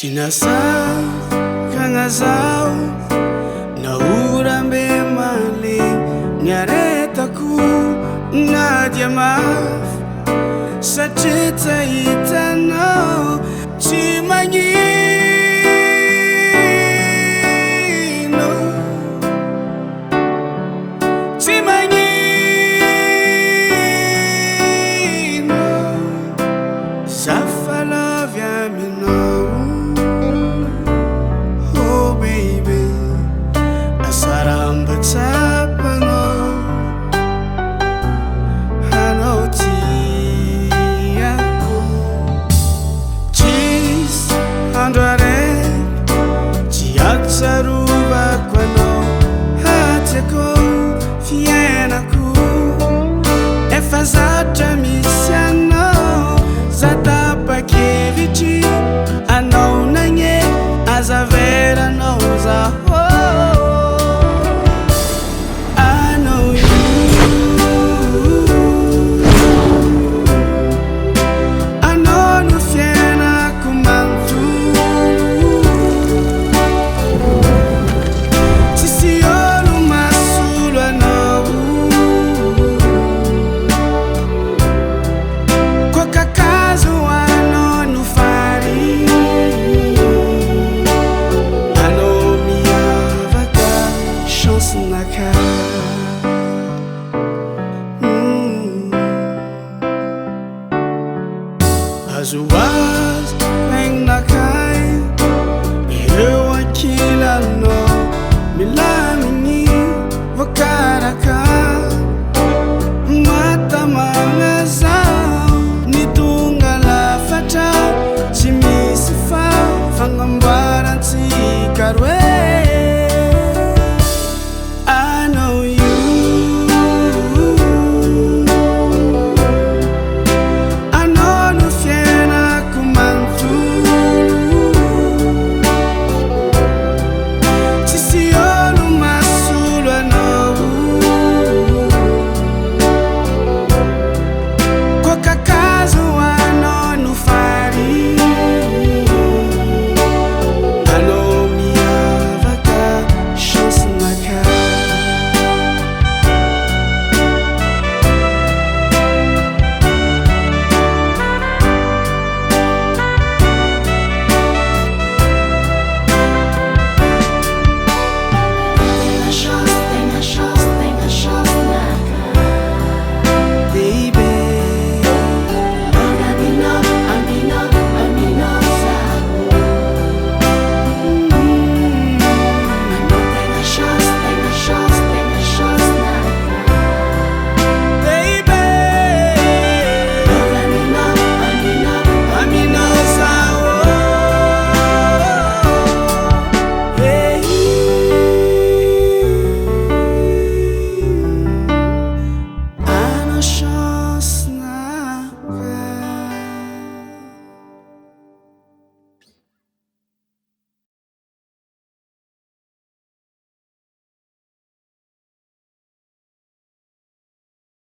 Sinasa kangazao na urambe mali nyaretaku na diamaf sa chita itano chimangino zafala vya mino. Saruba kwano hateko fienaku efazata misiano zata pakevici ano nanye azavera noza I know you I know no fiena kumantu naka azuaz peng nakai ewa kila no milamini vakaraka